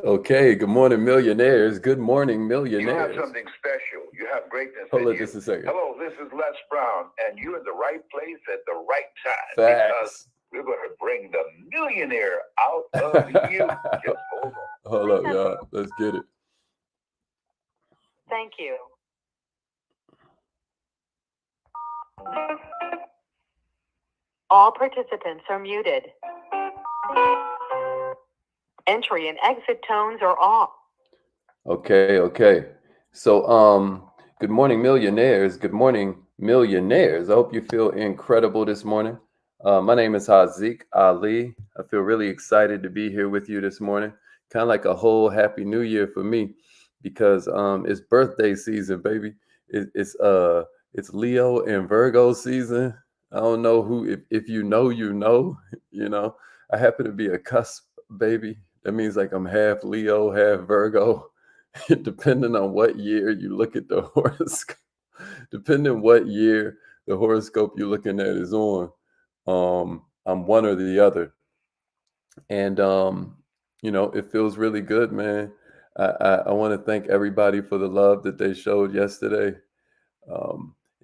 Okay, good morning, millionaires. Good morning, You have millionaires. something special. You have greatness Hold in on you. just a second. Hello, this is Les Brown, and you're in the right place at the right time because Facts. we're going to bring the millionaire out of you. Just hold on. Hold up, y'all. Let's get it. Thank you. All participants are muted. Entry and exit tones are off. Okay. So, good morning, millionaires. Good morning, millionaires. I hope you feel incredible this morning. My name is Haziq Ali. I feel really excited to be here with you this morning. Kind of like a whole happy new year for me because it's birthday season, baby. It's Leo and Virgo season. I don't know who if you know, you know, you know. I happen to be a cusp baby. That means like I'm half Leo, half Virgo. Depending on what year you look at the horoscope, depending what year the horoscope you're looking at is on, I'm one or the other. And it feels really good, man. I want to thank everybody for the love that they showed yesterday.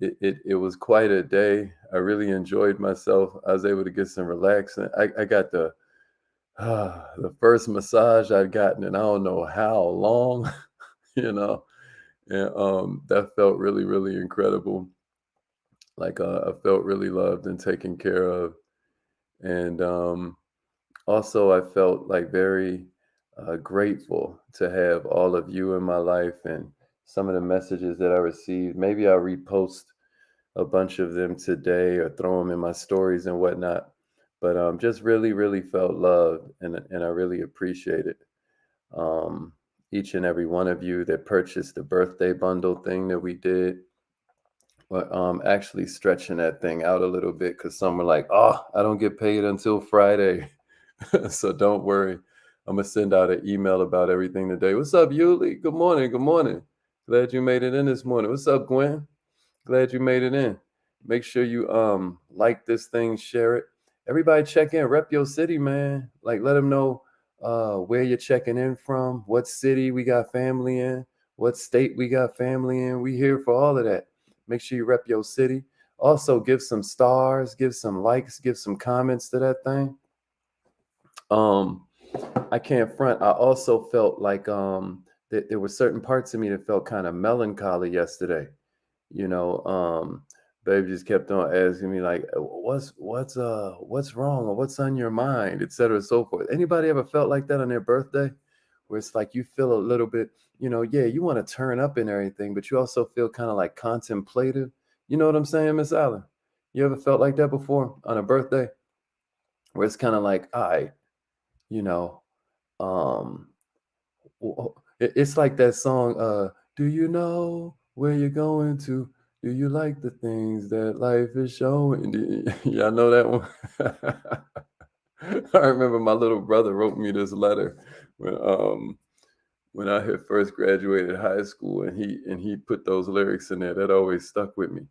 It was quite a day. I really enjoyed myself. I was able to get some relaxing. I got the first massage I'd gotten in I don't know how long, you know. And that felt really, really incredible. Like I felt really loved and taken care of. And also, I felt like very grateful to have all of you in my life and some of the messages that I received. Maybe I'll repost a bunch of them today or throw them in my stories and whatnot. But just really, really felt loved, and I really appreciate it. Um, each and every one of you that purchased the birthday bundle thing that we did. But actually stretching that thing out a little bit because some were like, "Oh, I don't get paid until Friday," so don't worry. I'm gonna send out an email about everything today. What's up, Yuli? Good morning. Good morning. Glad you made it in this morning. What's up, Gwen? Glad you made it in. Make sure you like this thing, share it. Everybody check in, rep your city, man. Like let them know where you're checking in from, what city we got family in, what state we got family in. We here for all of that. Make sure you rep your city. Also give some stars, give some likes, give some comments to that thing. Um I can't front. I also felt like that there were certain parts of me that felt kind of melancholy yesterday. You know, baby just kept on asking me like, what's wrong or what's on your mind, et cetera, and so forth. Anybody ever felt like that on their birthday, where it's like you feel a little bit, yeah, you want to turn up and everything, but you also feel kind of like contemplative. You know what I'm saying, Miss Allen? You ever felt like that before on a birthday, where it's kind of like, all right, you know, um, it's like that song, do you know where you're going to? Do you like the things that life is showing? Y'all know that one? I remember my little brother wrote me this letter when when I had first graduated high school, and he put those lyrics in there. That always stuck with me.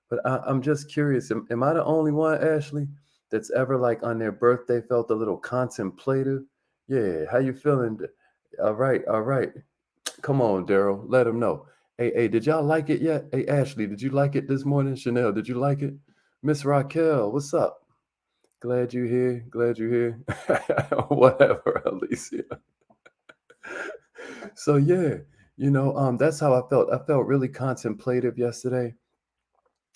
But I'm just curious, am I the only one, Ashley, that's ever like on their birthday felt a little contemplative? Yeah, how you feeling? All right. Come on, Daryl. Let him know. Hey, did y'all like it yet? Hey, Ashley, did you like it this morning? Chanel, did you like it? Miss Raquel, what's up? Glad you're here. Glad you're here. Whatever, Alicia. So yeah, that's how I felt. I felt really contemplative yesterday,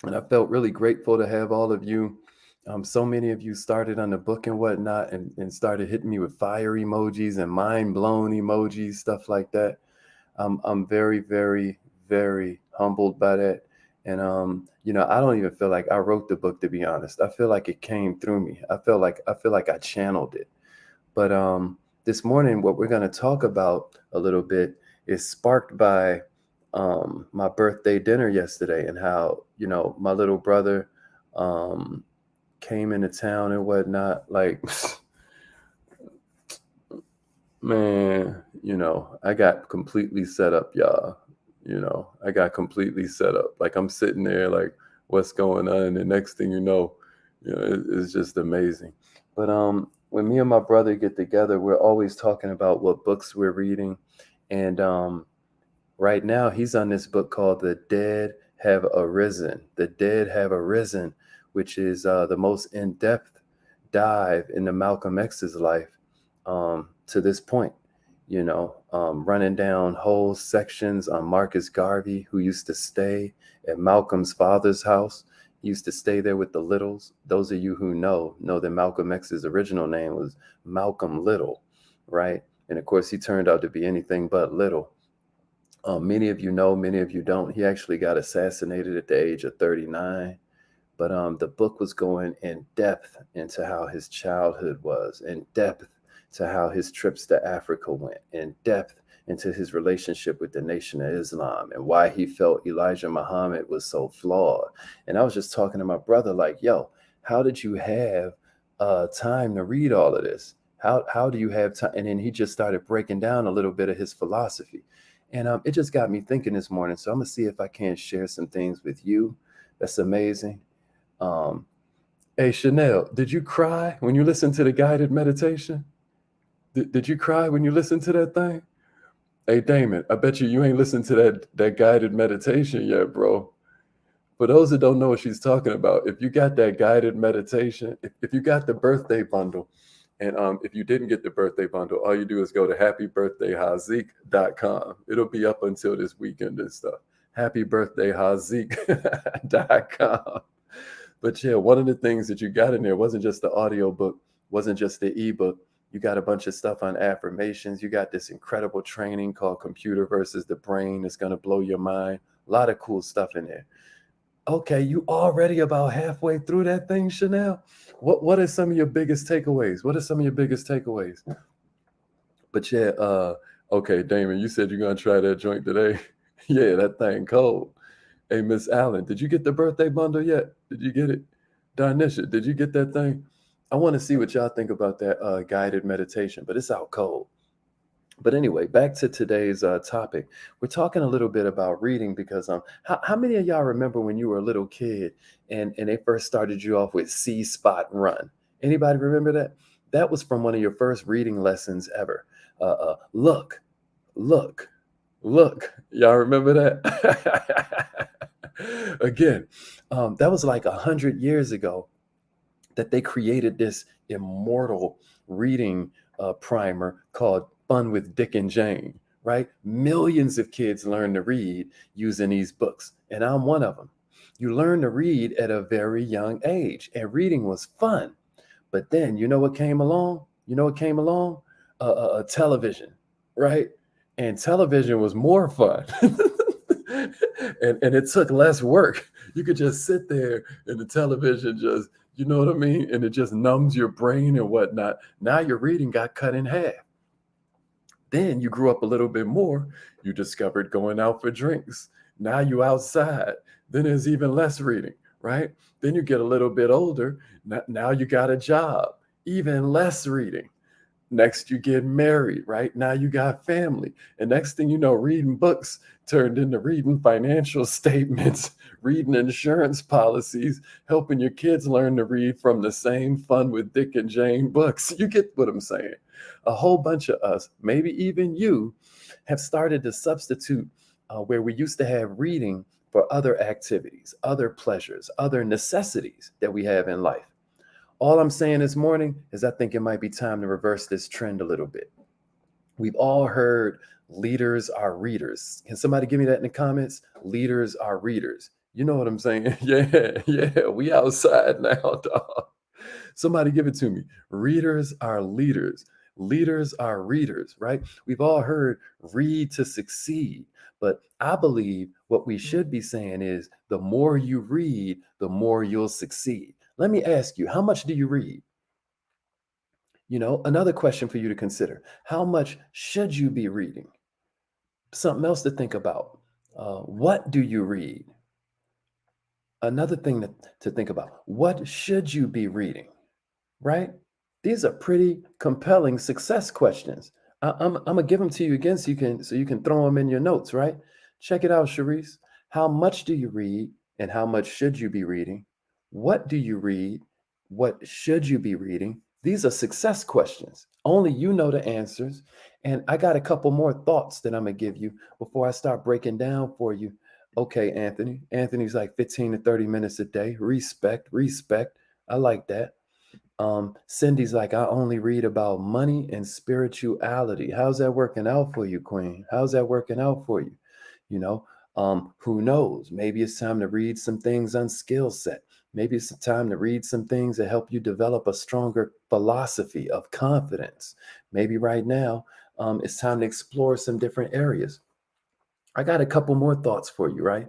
and I felt really grateful to have all of you. So many of you started on the book and whatnot, and started hitting me with fire emojis and mind blown emojis, stuff like that. I'm very, very, very humbled by that. And I don't even feel like I wrote the book, to be honest. I feel like it came through me. I feel like I channeled it. But this morning, what we're going to talk about a little bit is sparked by my birthday dinner yesterday, and how my little brother um, came into town and whatnot. Like, man, I got completely set up, y'all. I got completely set up. Like I'm sitting there, like, what's going on? And the next thing it's just amazing. But when me and my brother get together, we're always talking about what books we're reading. And right now, he's on this book called The Dead Have Arisen. The Dead Have Arisen, which is the most in depth dive into Malcolm X's life to this point. Running down whole sections on Marcus Garvey, who used to stay at Malcolm's father's house. He used to stay there with the Littles. Those of you who know that Malcolm X's original name was Malcolm Little, right? And of course, he turned out to be anything but little. Many of you know, many of you don't. He actually got assassinated at the age of 39. But the book was going in depth into how his childhood was, in depth to how his trips to Africa went, in depth into his relationship with the Nation of Islam and why he felt Elijah Muhammad was so flawed. And I was just talking to my brother, like, yo, how did you have time to read all of this? How do you have time? And then he just started breaking down a little bit of his philosophy. And it just got me thinking this morning. So I'm going to see if I can share some things with you. That's amazing. Um, Hey, Chanel, did you cry when you listened to the guided meditation? Did you cry when you listened to that thing? Hey, Damon, I bet you ain't listened to that guided meditation yet, bro. For those that don't know what she's talking about, if you got that guided meditation, if you got the birthday bundle, and if you didn't get the birthday bundle, all you do is go to happybirthdayhazik.com. It'll be up until this weekend and stuff. Happybirthdayhazik.com. But yeah, one of the things that you got in there wasn't just the audio book, wasn't just the ebook. You got a bunch of stuff on affirmations. You got this incredible training called Computer versus the Brain. It's going to blow your mind. A lot of cool stuff in there. Okay, you already about halfway through that thing, Chanel. What are some of your biggest takeaways? What are some of your biggest takeaways? But yeah, okay, Damon, you said you're going to try that joint today. Yeah, that thing cold. Hey, Miss Allen, did you get the birthday bundle yet? Did you get it? Darnisha, did you get that thing? I want to see what y'all think about that guided meditation, but it's out cold. But anyway, back to today's topic. We're talking a little bit about reading because how many of y'all remember when you were a little kid and they first started you off with See Spot Run? Anybody remember that? That was from one of your first reading lessons ever. Look, look, look. Y'all remember that? Again, that was like 100 years ago that they created this immortal reading primer called Fun with Dick and Jane, right? Millions of kids learn to read using these books, and I'm one of them. You learn to read at a very young age, and reading was fun. But then, you know what came along? You know what came along? Television, right? And television was more fun. and it took less work. You could just sit there and the television just, you know what I mean? And it just numbs your brain and whatnot. Now your reading got cut in half. Then you grew up a little bit more. You discovered going out for drinks. Now you outside. Then there's even less reading, right? Then you get a little bit older. Now you got a job, even less reading. Next, you get married, right? Now you got family. And next thing you know, reading books turned into reading financial statements, reading insurance policies, helping your kids learn to read from the same Fun with Dick and Jane books. You get what I'm saying? A whole bunch of us, maybe even you, have started to substitute where we used to have reading for other activities, other pleasures, other necessities that we have in life. All I'm saying this morning is I think it might be time to reverse this trend a little bit. We've all heard leaders are readers. Can somebody give me that in the comments? Leaders are readers. You know what I'm saying? Yeah, we outside now, dog. Somebody give it to me. Readers are leaders. Leaders are readers, right? We've all heard read to succeed. But I believe what we should be saying is the more you read, the more you'll succeed. Let me ask you, how much do you read? Another question for you to consider. How much should you be reading? Something else to think about. What do you read? Another thing to think about. What should you be reading? Right? These are pretty compelling success questions. I'm gonna give them to you again so you can throw them in your notes, right? Check it out, Sharice. How much do you read and how much should you be reading? What do you read? What should you be reading? These are success questions. Only you know the answers. And I got a couple more thoughts that I'm going to give you before I start breaking down for you. Okay, Anthony. Anthony's like 15 to 30 minutes a day. Respect, respect. I like that. Cindy's like, I only read about money and spirituality. How's that working out for you, Queen? How's that working out for you? You know, who knows? Maybe it's time to read some things on skill set. Maybe it's time to read some things that help you develop a stronger philosophy of confidence. Maybe right now, it's time to explore some different areas. I got a couple more thoughts for you, right?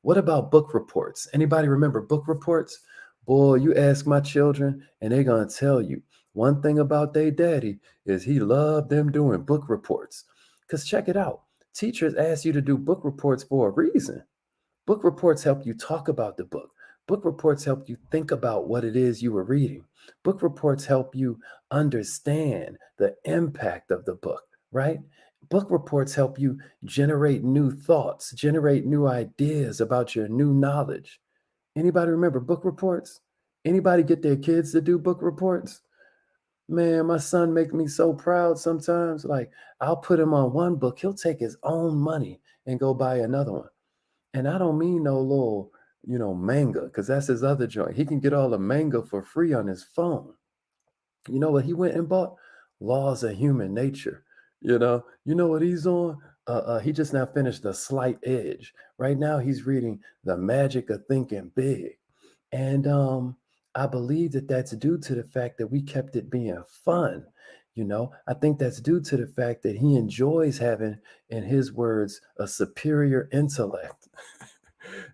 What about book reports? Anybody remember book reports? Boy, you ask my children, and they're gonna tell you one thing about their daddy is he loved them doing book reports. Because check it out, teachers ask you to do book reports for a reason. Book reports help you talk about the book. Book reports help you think about what it is you were reading. Book reports help you understand the impact of the book, right? Book reports help you generate new thoughts, generate new ideas about your new knowledge. Anybody remember book reports? Anybody get their kids to do book reports? Man, my son make me so proud sometimes. Like I'll put him on one book, he'll take his own money and go buy another one. And I don't mean no little, manga, because that's his other joint. He can get all the manga for free on his phone. You know what he went and bought? Laws of Human Nature. You know what he's on? He just now finished The Slight Edge. Right now, he's reading The Magic of Thinking Big. And I believe that that's due to the fact that we kept it being fun. I think that's due to the fact that he enjoys having, in his words, a superior intellect.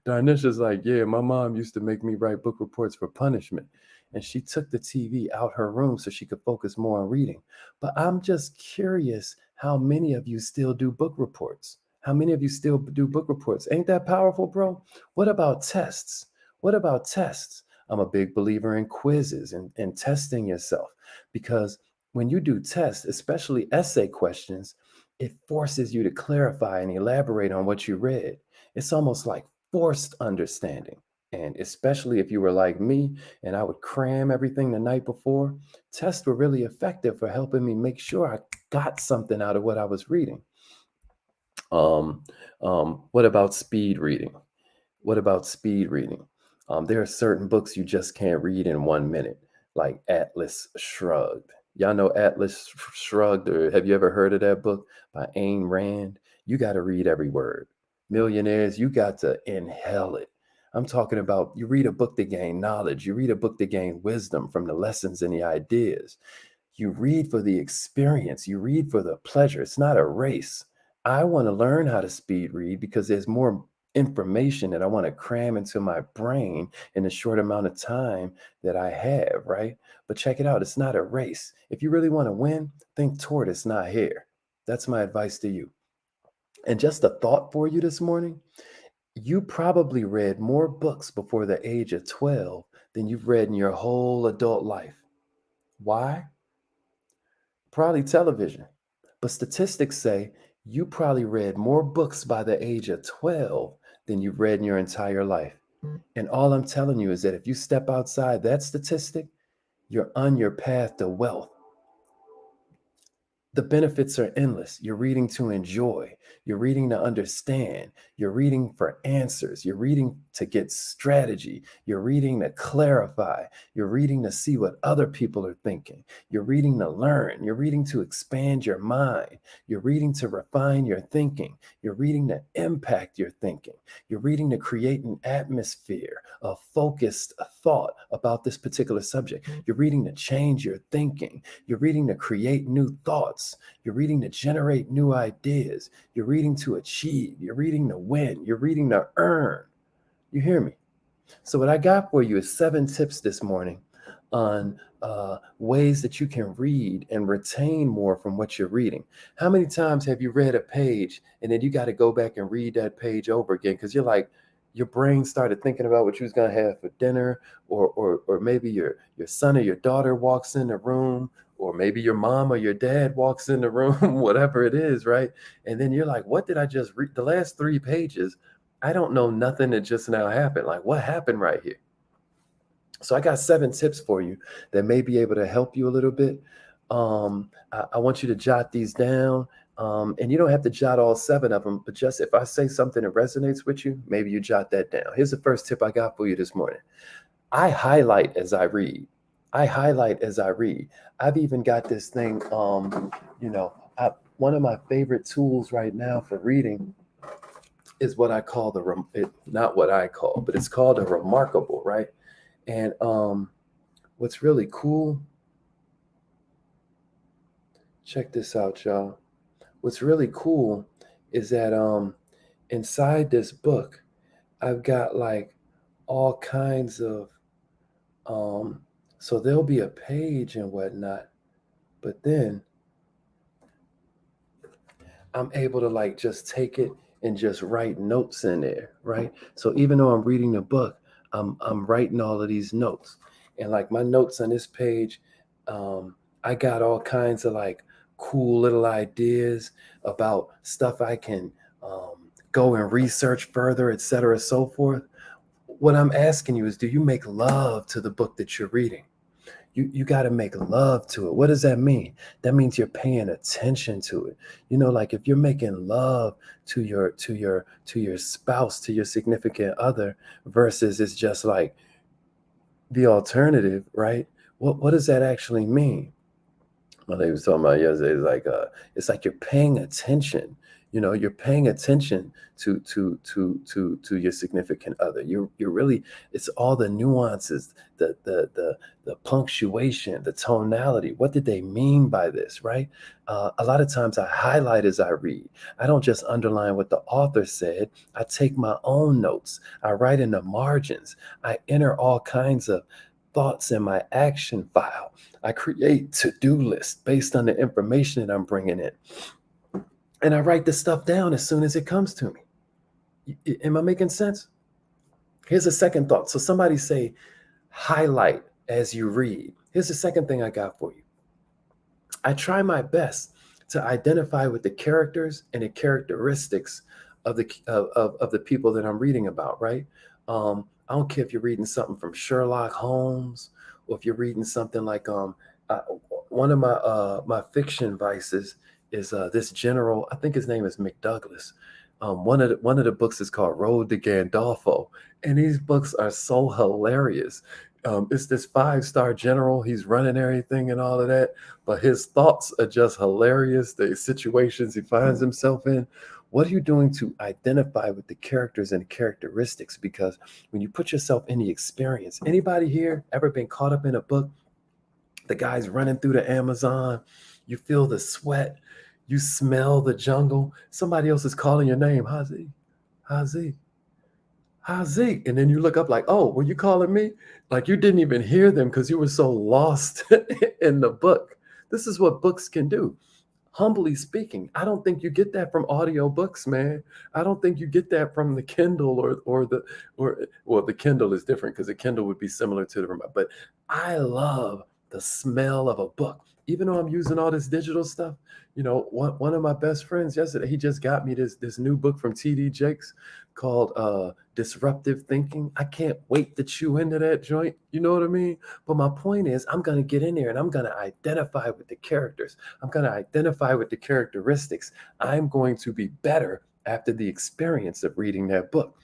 Darnisha's like, yeah, my mom used to make me write book reports for punishment. And she took the TV out her room so she could focus more on reading. But I'm just curious how many of you still do book reports? How many of you still do book reports? Ain't that powerful, bro? What about tests? What about tests? I'm a big believer in quizzes and testing yourself because when you do tests, especially essay questions, it forces you to clarify and elaborate on what you read. It's almost like forced understanding. And especially if you were like me and I would cram everything the night before, tests were really effective for helping me make sure I got something out of what I was reading. Um, what about speed reading? What about speed reading? There are certain books you just can't read in 1 minute, like Atlas Shrugged. Y'all know Atlas Shrugged, or have you ever heard of that book by Ayn Rand? You got to read every word. Millionaires, you got to inhale it. I'm talking about you read a book to gain knowledge, you read a book to gain wisdom from the lessons and the ideas. You read for the experience, you read for the pleasure. It's not a race. I want to learn how to speed read because there's more information that I want to cram into my brain in a short amount of time that I have, right? But check it out, it's not a race. If you really want to win, think tortoise, not hare. That's my advice to you. And just a thought for you this morning, you probably read more books before the age of 12 than you've read in your whole adult life. Why? Probably television. But statistics say you probably read more books by the age of 12 than you've read in your entire life. And all I'm telling you is that if you step outside that statistic, you're on your path to wealth. The benefits are endless. You're reading to enjoy. You're reading to understand. You're reading for answers. You're reading to get strategy. You're reading to clarify. You're reading to see what other people are thinking. You're reading to learn. You're reading to expand your mind. You're reading to refine your thinking. You're reading to impact your thinking. You're reading to create an atmosphere of focused thought about this particular subject. You're reading to change your thinking. You're reading to create new thoughts. You're reading to generate new ideas. You're reading to achieve. You're reading to win. You're reading to earn. You hear me? So, what I got for you is 7 tips this morning on ways that you can read and retain more from what you're reading. How many times have you read a page and then you got to go back and read that page over again because you're like, your brain started thinking about what you was gonna have for dinner, or maybe your son or your daughter walks in the room, or maybe your mom or your dad walks in the room, whatever it is, right? And then you're like, what did I just read? The last 3 pages, I don't know nothing that just now happened. Like, what happened right here? So I got 7 tips for you that may be able to help you a little bit. I want you to jot these down. And you don't have to jot all 7 of them, but just if I say something that resonates with you, maybe you jot that down. Here's the first tip I got for you this morning. I highlight as I read. I highlight as I read. I've even got this thing, one of my favorite tools right now for reading is what I call not what I call, but it's called a Remarkable, right? And what's really cool, check this out, y'all. What's really cool is that inside this book, I've got like all kinds of so there'll be a page and whatnot, but then I'm able to like just take it and just write notes in there, right? So even though I'm reading the book, I'm writing all of these notes. And like my notes on this page, I got all kinds of like cool little ideas about stuff I can go and research further, et cetera, so forth. What I'm asking you is, do you make love to the book that you're reading? You got to make love to it. What does that mean? That means you're paying attention to it. Like if you're making love to your spouse, to your significant other, versus it's just like the alternative, right? What does that actually mean? Well, they was talking about yesterday. It's like you're paying attention. You're paying attention to your significant other. You're really, it's all the nuances, the punctuation, the tonality. What did they mean by this, right? A lot of times I highlight as I read. I don't just underline what the author said. I take my own notes. I write in the margins. I enter all kinds of thoughts in my action file. I create to-do lists based on the information that I'm bringing in. And I write this stuff down as soon as it comes to me. Am I making sense? Here's a second thought. So somebody say, highlight as you read. Here's the second thing I got for you. I try my best to identify with the characters and the characteristics of the people that I'm reading about, right? I don't care if you're reading something from Sherlock Holmes, or if you're reading something like one of my fiction vices is this general. I think his name is McDouglas. One of the books is called Road to Gandolfo, and these books are so hilarious. It's this 5-star general. He's running everything and all of that, but his thoughts are just hilarious. The situations he finds himself in. What are you doing to identify with the characters and characteristics? Because when you put yourself in the experience, anybody here ever been caught up in a book? The guy's running through the Amazon. You feel the sweat. You smell the jungle. Somebody else is calling your name. Hazi, Hazi, Hazi. And then you look up like, oh, were you calling me? Like you didn't even hear them because you were so lost in the book. This is what books can do. Humbly speaking, I don't think you get that from audiobooks, man. I don't think you get that from the Kindle or the Kindle is different because the Kindle would be similar to the remote. But I love the smell of a book. Even though I'm using all this digital stuff, one of my best friends yesterday, he just got me this new book from TD Jakes called Disruptive Thinking. I can't wait to chew into that joint. You know what I mean? But my point is, I'm going to get in there and I'm going to identify with the characters. I'm going to identify with the characteristics. I'm going to be better after the experience of reading that book.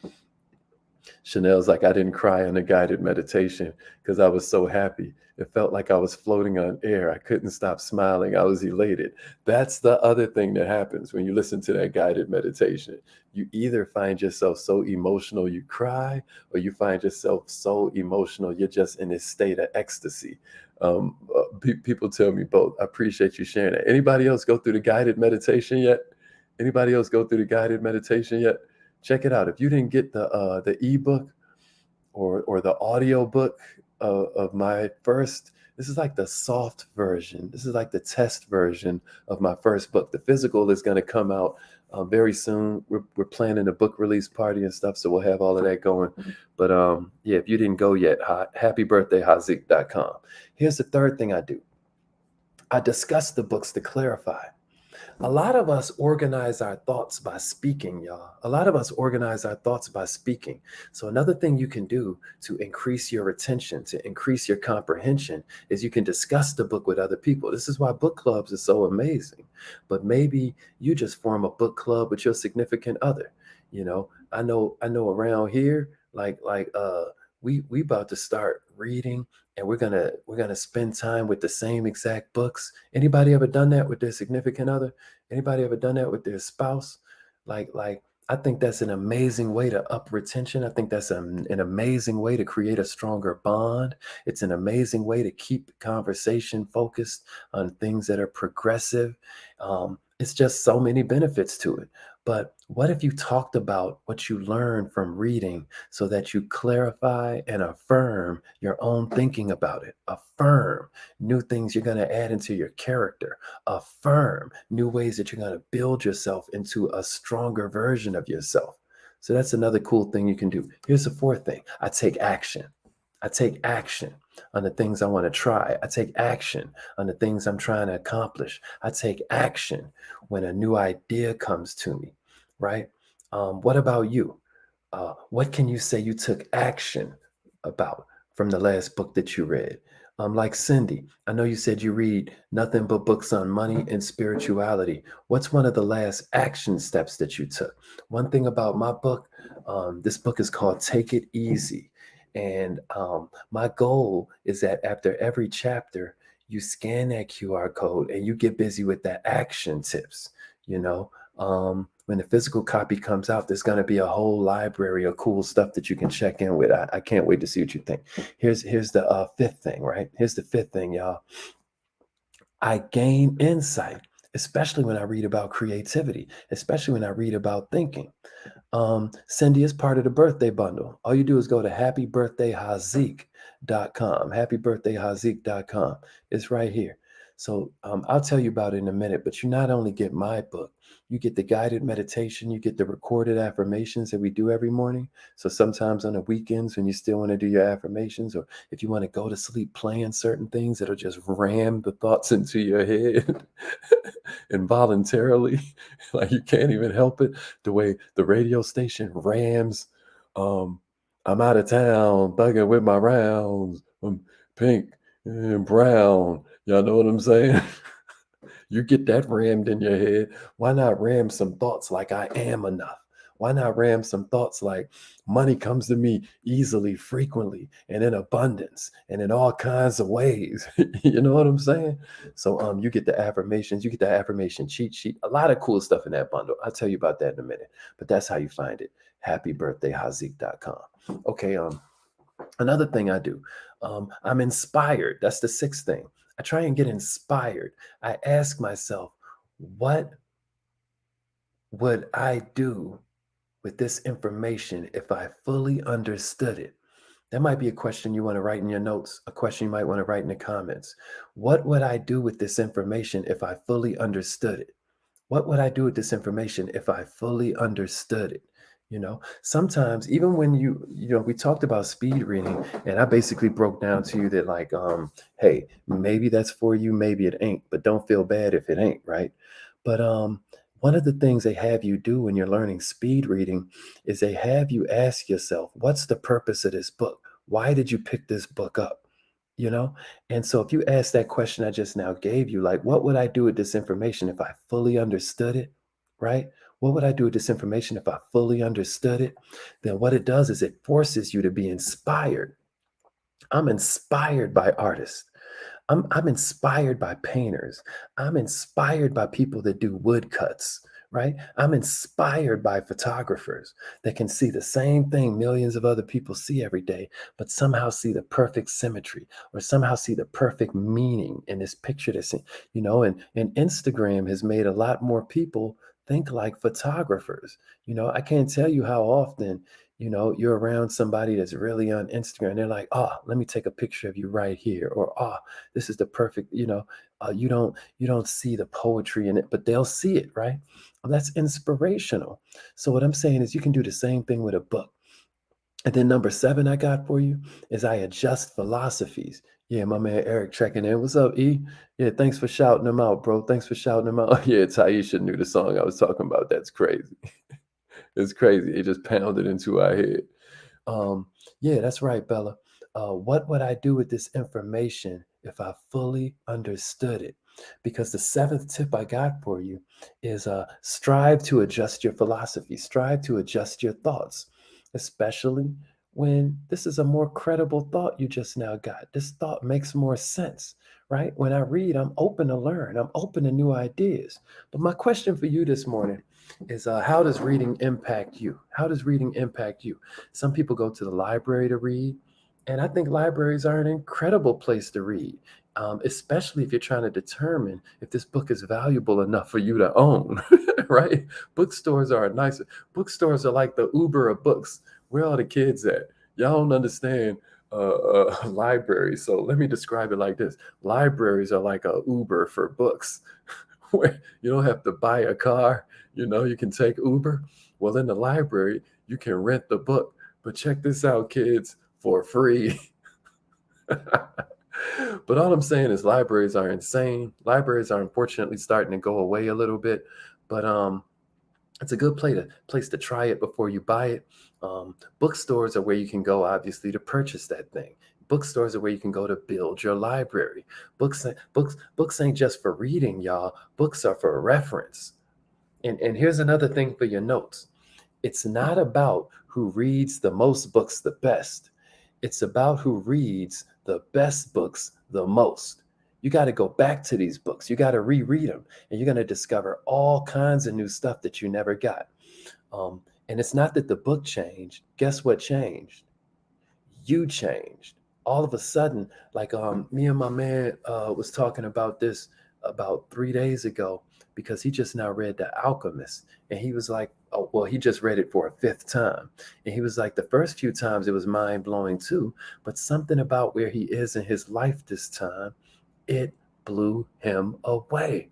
Chanel's like, I didn't cry on a guided meditation because I was so happy. It felt like I was floating on air. I couldn't stop smiling. I was elated. That's the other thing that happens when you listen to that guided meditation. You either find yourself so emotional you cry, or you find yourself so emotional you're just in this state of ecstasy. People tell me both. I appreciate you sharing that. Anybody else go through the guided meditation yet? Anybody else go through the guided meditation yet? Check it out. If you didn't get the ebook or the audio book of my first, this is like the soft version. This is like the test version of my first book. The physical is going to come out very soon. We're planning a book release party and stuff, so we'll have all of that going. But yeah, if you didn't go yet, happy birthday, Hazik.com. Here's the third thing I do. I discuss the books to clarify. A lot of us organize our thoughts by speaking, y'all. A lot of us organize our thoughts by speaking. So, another thing you can do to increase your retention, to increase your comprehension, is you can discuss the book with other people. This is why book clubs are so amazing. But maybe you just form a book club with your significant other. I know around here, we about to start reading, and we're gonna spend time with the same exact books. Anybody ever done that with their significant other? Anybody ever done that with their spouse? Like I think that's an amazing way to up retention. I think that's an amazing way to create a stronger bond. It's an amazing way to keep the conversation focused on things that are progressive. It's just so many benefits to it. But what if you talked about what you learned from reading so that you clarify and affirm your own thinking about it? Affirm new things you're going to add into your character. Affirm new ways that you're going to build yourself into a stronger version of yourself. So that's another cool thing you can do. Here's the fourth thing: I take action. I take action on the things I want to try. I take action on the things I'm trying to accomplish. I take action when a new idea comes to me, right? What about you? What can you say you took action about from the last book that you read? Like Cindy, I know you said you read nothing but books on money and spirituality. What's one of the last action steps that you took? One thing about my book, this book is called Take It Easy. And my goal is that after every chapter, you scan that QR code and you get busy with the action tips. You know, when the physical copy comes out, there's going to be a whole library of cool stuff that you can check in with. I can't wait to see what you think. Here's the fifth thing, right? Here's the fifth thing, y'all. I gain insight, especially when I read about creativity, especially when I read about thinking. Cindy is part of the birthday bundle. All you do is go to happybirthdayhazik.com. Happybirthdayhazik.com. It's right here. So I'll tell you about it in a minute, but you not only get my book, you get the guided meditation, you get the recorded affirmations that we do every morning. So sometimes on the weekends when you still want to do your affirmations, or if you want to go to sleep playing certain things that'll just ram the thoughts into your head involuntarily, like you can't even help it, the way the radio station rams, um, I'm out of town, thugging with my rounds, pink and brown. Y'all know what I'm saying? You get that rammed in your head. Why not ram some thoughts like I am enough? Why not ram some thoughts like money comes to me easily, frequently, and in abundance, and in all kinds of ways? You know what I'm saying? So you get the affirmations, you get the affirmation cheat sheet, a lot of cool stuff in that bundle. I'll tell you about that in a minute. But that's how you find it. Happybirthdayhazik.com. Okay, another thing I do, I'm inspired. That's the sixth thing. I try and get inspired. I ask myself, what would I do with this information if I fully understood it? That might be a question you want to write in your notes, a question you might want to write in the comments. What would I do with this information if I fully understood it? What would I do with this information if I fully understood it? Sometimes even when we talked about speed reading, and I basically broke down to you that, like, hey, maybe that's for you, maybe it ain't, but don't feel bad if it ain't, right? But one of the things they have you do when you're learning speed reading is they have you ask yourself, what's the purpose of this book? Why did you pick this book up? You know? And so if you ask that question I just now gave you, like, what would I do with this information if I fully understood it? Right? What would I do with this information if I fully understood it? Then what it does is it forces you to be inspired. I'm inspired by artists. I'm inspired by painters. I'm inspired by people that do woodcuts, right? I'm inspired by photographers that can see the same thing millions of other people see every day, but somehow see the perfect symmetry or somehow see the perfect meaning in this picture that's and Instagram has made a lot more people think like photographers. I can't tell you how often you're around somebody that's really on Instagram. They're like, oh, let me take a picture of you right here. Or, oh, this is the perfect, you don't see the poetry in it, but they'll see it, right? Well, that's inspirational. So what I'm saying is you can do the same thing with a book. And then number 7 I got for you is I adjust philosophies. Yeah, my man Eric checking in. What's up, E? Yeah, thanks for shouting him out, bro. Thanks for shouting him out. Yeah, Taisha knew the song I was talking about. That's crazy. It's crazy. It just pounded into our head. Um, yeah, that's right, Bella. What would I do with this information if I fully understood it? Because the seventh tip I got for you is strive to adjust your philosophy, strive to adjust your thoughts, especially when this is a more credible thought you just now got. This thought makes more sense, right? When I read, I'm open to learn, I'm open to new ideas. But my question for you this morning is how does reading impact you? How does reading impact you? Some people go to the library to read, and I think libraries are an incredible place to read, especially if you're trying to determine if this book is valuable enough for you to own, right? Bookstores are a nice, bookstores are like the Uber of books. Where are the kids at? Y'all don't understand libraries. So let me describe it like this. Libraries are like a Uber for books, where you don't have to buy a car, you can take Uber. Well, in the library, you can rent the book. But check this out, kids, for free. But all I'm saying is libraries are insane. Libraries are unfortunately starting to go away a little bit, but it's a good place to try it before you buy it. Bookstores are where you can go, obviously, to purchase that thing. Bookstores are where you can go to build your library. Books ain't just for reading, y'all. Books are for reference. And here's another thing for your notes. It's not about who reads the most books the best. It's about who reads the best books the most. You got to go back to these books. You got to reread them, and you're going to discover all kinds of new stuff that you never got. And it's not that the book changed. Guess what changed? You changed. All of a sudden, like me and my man was talking about this about 3 days ago because he just now read The Alchemist, and he was like, oh, well, he just read it for a fifth time, and he was like, the first few times it was mind blowing too, but something about where he is in his life this time, it blew him away.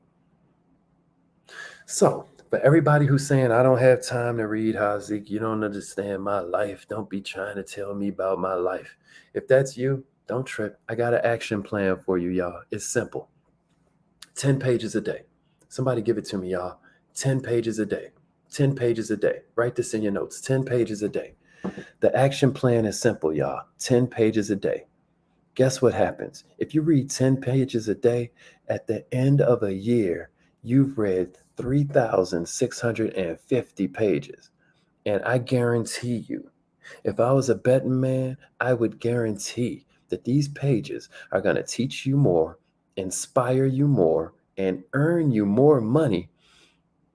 So, for everybody who's saying, I don't have time to read, Hazik, you don't understand my life. Don't be trying to tell me about my life. If that's you, don't trip. I got an action plan for you, y'all. It's simple 10 pages a day. Somebody give it to me, y'all. 10 pages a day. 10 pages a day. Write this in your notes 10 pages a day. The action plan is simple, y'all. 10 pages a day. Guess what happens? If you read 10 pages a day, at the end of a year, you've read 3,650 pages. And I guarantee you, if I was a betting man, I would guarantee that these pages are going to teach you more, inspire you more, and earn you more money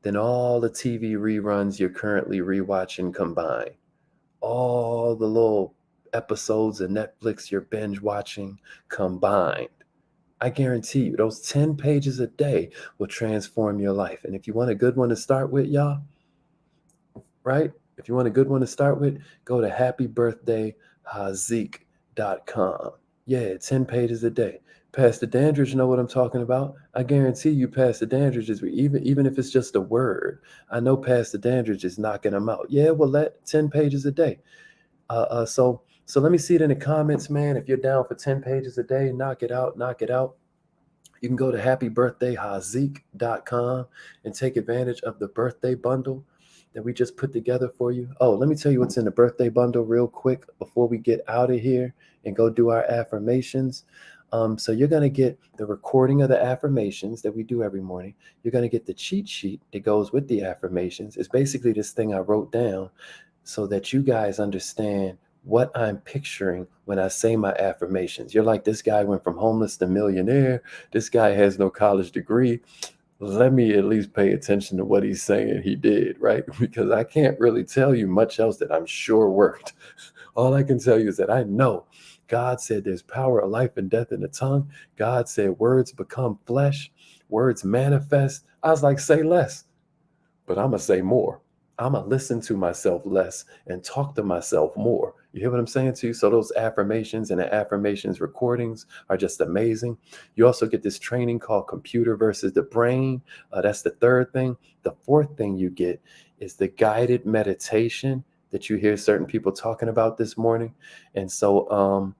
than all the TV reruns you're currently rewatching combined. All the little episodes of Netflix you're binge watching combined. I guarantee you, those 10 pages a day will transform your life. And if you want a good one to start with, y'all, right? If you want a good one to start with, go to happybirthdayhazik.com. Yeah, 10 pages a day. Pastor Dandridge know what I'm talking about. I guarantee you, Pastor Dandridge is even if it's just a word. I know Pastor Dandridge is knocking them out. Yeah, well, let 10 pages a day. So let me see it in the comments, man. If you're down for 10 pages a day, knock it out, knock it out. You can go to happybirthdayhazik.com and take advantage of the birthday bundle that we just put together for you. Oh, let me tell you what's in the birthday bundle real quick before we get out of here and go do our affirmations. So you're going to get the recording of the affirmations that we do every morning. You're going to get the cheat sheet that goes with the affirmations. It's basically this thing I wrote down so that you guys understand what I'm picturing when I say my affirmations. You're like, this guy went from homeless to millionaire. This guy has no college degree. Let me at least pay attention to what he's saying he did, right? Because I can't really tell you much else that I'm sure worked. All I can tell you is that I know God said there's power of life and death in the tongue. God said words become flesh, words manifest. I was like, say less, but I'm going to say more. I'm going to listen to myself less and talk to myself more. You hear what I'm saying to you? So those affirmations and the affirmations recordings are just amazing. You also get this training called Computer versus the Brain. That's the third thing. The fourth thing you get is the guided meditation that you hear certain people talking about this morning. And so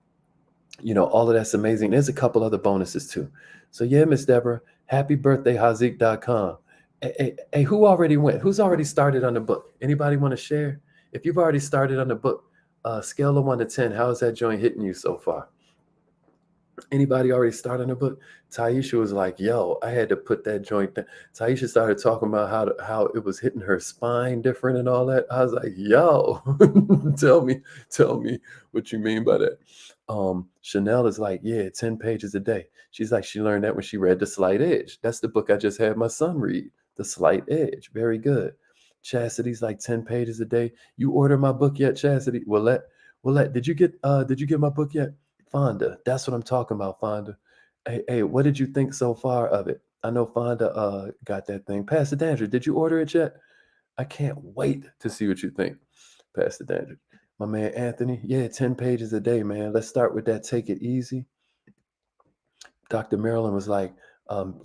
All of that's amazing. There's a couple other bonuses too. So yeah, Miss Deborah, happy birthday, Hazik.com. Hey, who already went? Who's already started on the book? Anybody want to share? If you've already started on the book, scale of 1 to 10, how is that joint hitting you so far? Anybody already started on the book? Taisha was like, yo, I had to put that joint down. Taisha started talking about how it was hitting her spine different and all that. I was like, yo, tell me what you mean by that. Chanel is like, yeah, 10 pages a day. She's like, she learned that when she read The Slight Edge. That's the book I just had my son read. The Slight Edge. Very good. Chastity's like 10 pages a day. You order my book yet, Chastity? Willette, did you get my book yet? Fonda, that's what I'm talking about, Fonda. Hey, what did you think so far of it? I know Fonda got that thing. Pastor Dandridge, did you order it yet? I can't wait to see what you think, Pastor Dandridge. My man Anthony, yeah, 10 pages a day, man. Let's start with that. Take it easy. Dr. Marilyn was like,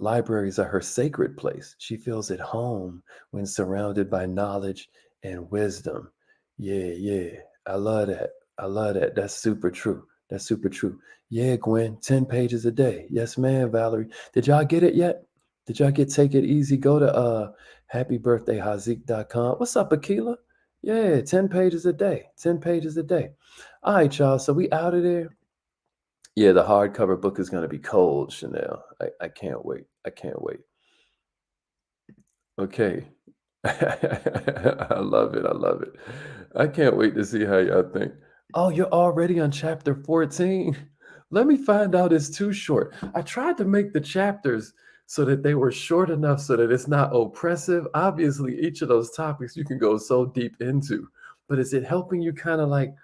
libraries are her sacred place. She feels at home when surrounded by knowledge and wisdom. Yeah. I love that. That's super true. That's super true. Yeah, Gwen, 10 pages a day. Yes, ma'am, Valerie. Did y'all get it yet? Did y'all get Take It Easy? Go to happybirthdayhazik.com. What's up, Akila? Yeah, 10 pages a day. 10 pages a day. All right, y'all. So we out of there. Yeah, the hardcover book is going to be cold, Chanel. I can't wait. I can't wait. Okay. I love it. I love it. I can't wait to see how y'all think. Oh, you're already on chapter 14? Let me find out it's too short. I tried to make the chapters so that they were short enough so that it's not oppressive. Obviously, each of those topics you can go so deep into, but is it helping you kind of like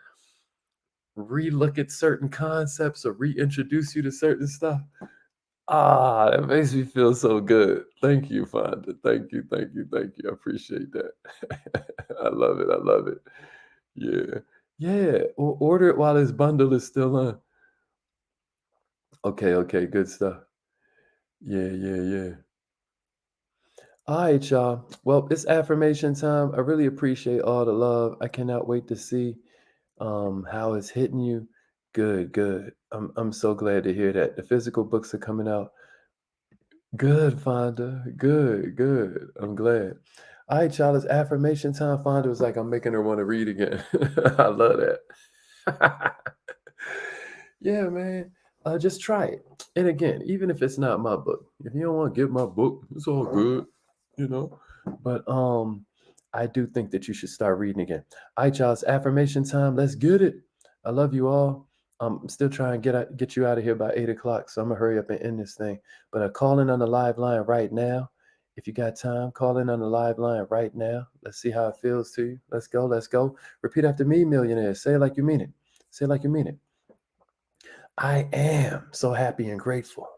relook at certain concepts or reintroduce you to certain stuff? That makes me feel so good. Thank you, Fonda. Thank you. I appreciate that. I love it. I love it. Yeah. Yeah. Order it while this bundle is still on. Okay. Good stuff. Yeah. All right, y'all. Well, it's affirmation time. I really appreciate all the love. I cannot wait to see how it's hitting you. Good. I'm so glad to hear that. The physical books are coming out. Good, Fonda. Good. I'm glad. All right, y'all. It's affirmation time. Fonda was like, I'm making her want to read again. I love that. Yeah, man. Just try it. And again, even if it's not my book, if you don't want to get my book, it's all good, you know. But I do think that you should start reading again. All right, y'all. It's affirmation time. Let's get it. I love you all. I'm still trying to get you out of here by 8 o'clock, so I'm gonna hurry up and end this thing. But call in on the live line right now. If you got time, call in on the live line right now. Let's see how it feels to you. Let's go. Repeat after me, millionaire. Say it like you mean it. Say it like you mean it. I am so happy and grateful